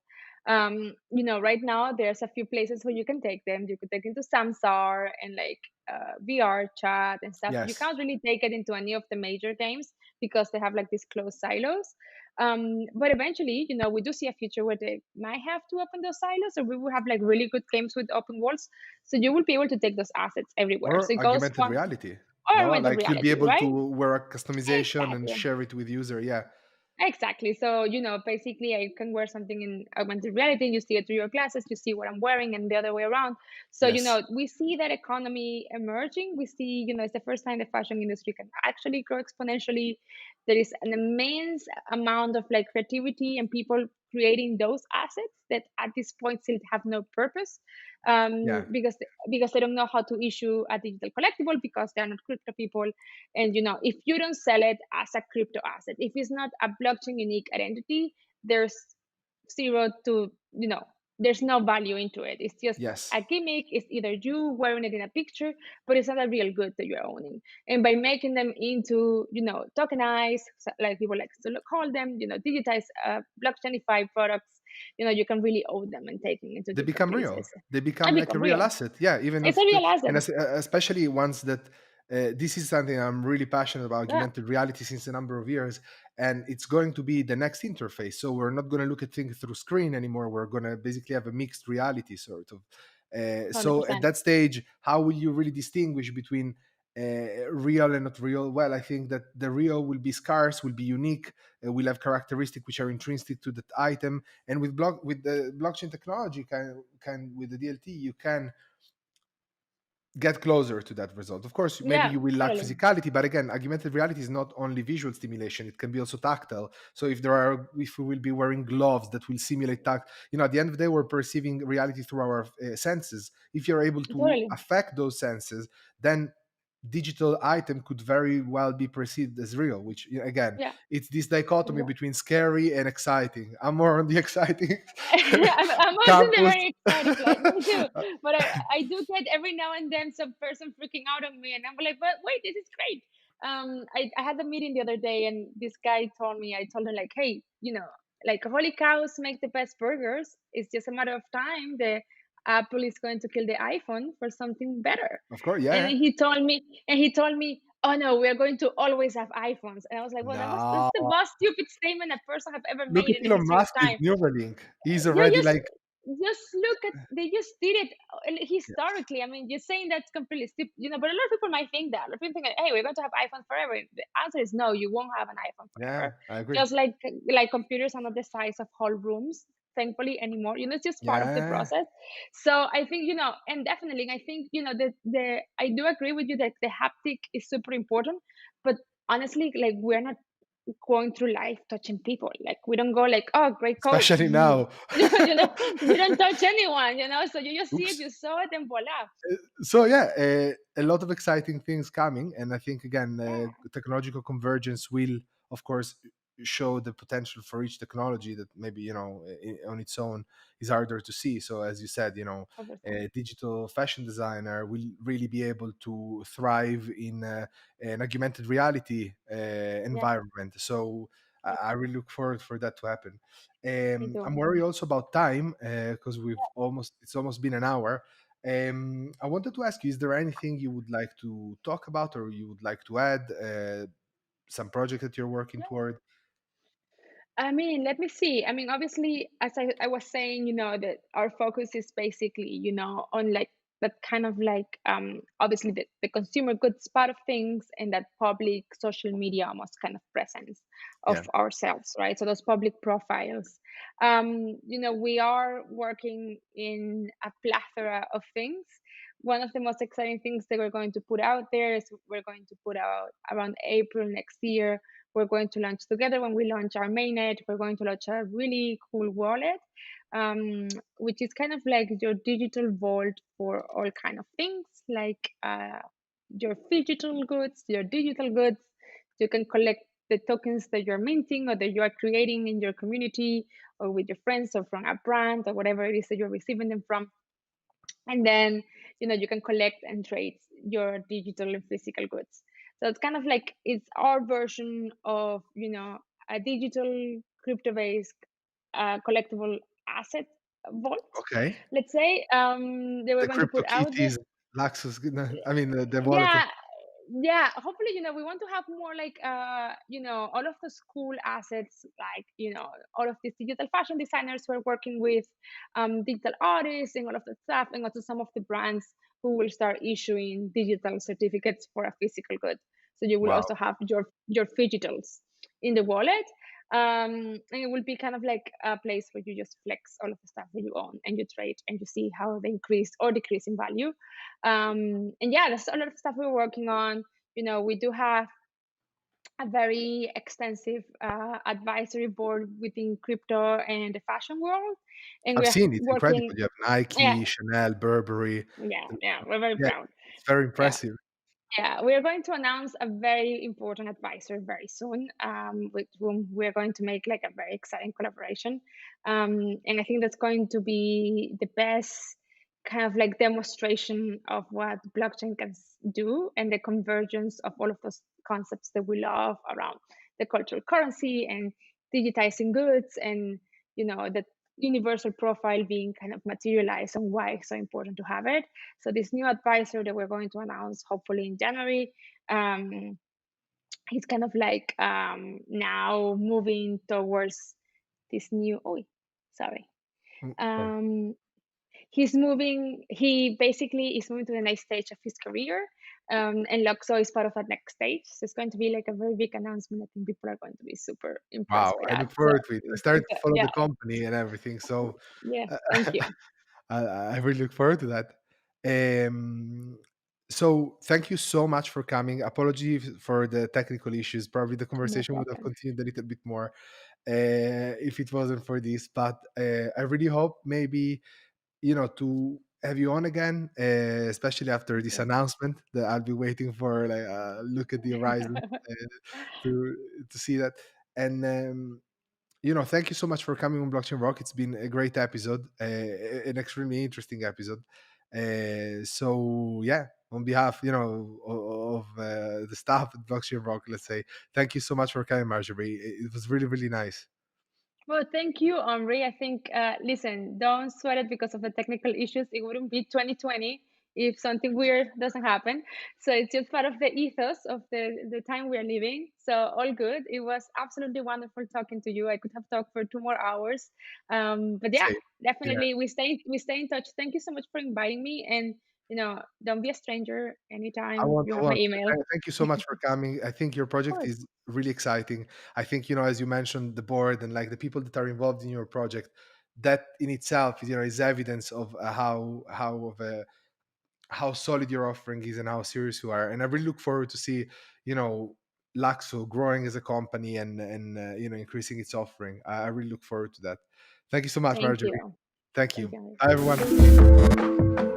Right now there's a few places where you can take them. You could take into Samsar and like VR chat and stuff. You Yes. can't really take it into any of the major games because they have like these closed silos. But eventually, we do see a future where they might have to open those silos, or we will have like really good games with open worlds. So you will be able to take those assets everywhere. Or So it goes augmented from reality. or No, augmented like you'll be reality, able to right? wear a customization and Exactly. share it with user. Yeah. Exactly. So, basically I can wear something in augmented reality, you see it through your glasses, you see what I'm wearing and the other way around. So, Yes. we see that economy emerging. We see, it's the first time the fashion industry can actually grow exponentially. There is an immense amount of like creativity and people creating those assets that at this point still have no purpose, Yeah. because they don't know how to issue a digital collectible because they're not crypto people. And if you don't sell it as a crypto asset, if it's not a blockchain unique identity, there's zero to, there's no value into it. It's just Yes. a gimmick. It's either you wearing it in a picture, but it's not a real good that you're owning. And by making them into, tokenized, like people like to call them, digitized, blockchainified products, you can really own them and take them into They different become real. places They become and like a become real real. asset. Yeah, even It's a if real asset. especially ones that this is something I'm really passionate about, Yeah, augmented reality, since a number of years, and it's going to be the next interface. So we're not going to look at things through screen anymore. We're going to basically have a mixed reality sort of. So at 100%. that stage, how will you really distinguish between real and not real? Well, I think that the real will be scarce, will be unique, will have characteristics which are intrinsic to that item. And with the blockchain technology, can with the DLT, you can get closer to that result. Of course, maybe Yeah, you will lack totally. physicality, but again, augmented reality is not only visual stimulation; it can be also tactile. So if we will be wearing gloves that will simulate tact, at the end of the day, we're perceiving reality through our senses. If you're able to Totally. affect those senses, then digital item could very well be perceived as real, which again, Yeah. it's this dichotomy Yeah. between scary and exciting. I'm more on the exciting I'm also in the campus. very exciting flight. Me too. But I do get every now and then some person freaking out on me, and I'm like, but wait, this is great. I had a meeting the other day, and this guy told me, I told him like, hey, like holy cows make the best burgers. It's just a matter of time. The Apple is going to kill the iPhone for something better. Of course, And yeah. he told me, oh no, we are going to always have iPhones. And I was like, well, that's No, the most stupid statement a person have ever look made at in the Elon history of Musk with time. Neuralink. He's You already like, just look at, they just did it yeah, historically. I mean, you're saying that's completely stupid, but a lot of people might think that. A lot of people think, hey, we're going to have iPhones forever. The answer is no, you won't have an iPhone yeah, forever. I agree. Just like computers are not the size of whole rooms, thankfully, anymore. It's just part of the Yeah, process. So I think, and definitely I think, the I do agree with you that the haptic is super important, but honestly, like, we're not going through life touching people. Like, we don't go like, oh, great coat. especially now. You don't touch anyone, so you just see it, Oops. you saw it, and voila. So yeah, a lot of exciting things coming, and I think again, Yeah, technological convergence will, of course, show the potential for each technology that maybe on its own is harder to see. So as you said, 100%. a digital fashion designer will really be able to thrive in an augmented reality Yeah, environment. So yeah, I really look forward for that to happen. me I'm too. worried also about time because it's almost been an hour. I wanted to ask you, is there anything you would like to talk about or you would like to add? Some project that you're working Yeah. toward? I mean, let me see. I mean, obviously, as I was saying, that our focus is basically, on like that kind of like obviously the consumer goods part of things and that public social media almost kind of presence of Yeah. ourselves, right? So those public profiles. We are working in a plethora of things. One of the most exciting things that we're going to put out there is we're going to put out around April next year. We're going to launch together when we launch our mainnet. We're going to launch a really cool wallet, um, which is kind of like your digital vault for all kind of things, like your phygital goods, your digital goods. You can collect the tokens that you're minting or that you are creating in your community or with your friends or from a brand or whatever it is that you're receiving them from. And then you can collect and trade your digital and physical goods. So it's kind of like it's our version of a digital crypto based collectible asset vault, Okay. let's say, they were The going to crypto put out there. kitties, Laxus, I mean, the wallet. Yeah, yeah, hopefully we want to have more like all of those cool assets, like all of these digital fashion designers who are working with digital artists and all of that stuff, and also some of the brands who will start issuing digital certificates for a physical good. So you will Wow. also have your digitals in the wallet, and it will be kind of like a place where you just flex all of the stuff that you own and you trade and you see how they increase or decrease in value. And yeah, there's a lot of stuff we're working on. We do have a very extensive advisory board within crypto and the fashion world, and I've we're seen it. It's incredible. working. You have Yeah, Nike, Chanel, Burberry. yeah, yeah, we're very Yeah, proud. it's very Yeah. impressive. Yeah, we are going to announce a very important advisor very soon, with whom we are going to make like a very exciting collaboration. And I think that's going to be the best kind of like demonstration of what blockchain can do and the convergence of all of those concepts that we love around the cultural currency and digitizing goods and that universal profile being kind of materialized and why it's so important to have it. So this new advisor that we're going to announce hopefully in January, um, he's kind of like now moving towards this new. Oh, sorry. Sorry. Um, he basically is moving to the next stage of his career, and LUKSO is part of that next stage. So it's going to be like a very big announcement. I think people are going to be super Wow, impressed by I that. look So forward to it. I started to follow yeah, the company and everything, so yeah, uh, thank you. I really look forward to that. Um, so thank you so much for coming. Apology for the technical issues. Probably the No conversation would have problem. continued a little bit more if it wasn't for this. But I really hope maybe to have you on again, especially after this Yes. announcement that I'll be waiting for, like look at the horizon to see that. And thank you so much for coming on Blockchain Rock. It's been a great episode, an extremely interesting episode. So yeah, on behalf, of the staff at Blockchain Rock, let's say, thank you so much for coming, Marjorie. It was really, really nice. Well, thank you, Omri. I think, listen, don't sweat it because of the technical issues. It wouldn't be 2020 if something weird doesn't happen. So it's just part of the ethos of the time we're living. So all good. It was absolutely wonderful talking to you. I could have talked for 2 more hours. But yeah, Same. Yeah. definitely we stay in touch. Thank you so much for inviting me. And don't be a stranger I anytime. want, You I have my want. email. Thank you so much for coming. I think your Of project course. is really exciting. I think, as you mentioned, the board and like the people that are involved in your project, that in itself, is evidence of how solid your offering is and how serious you are. And I really look forward to see, you know, Laxo growing as a company and increasing its offering. I really look forward to that. Thank you so much, Thank Marjorie. you. Thank Thank you. you. Bye, everyone.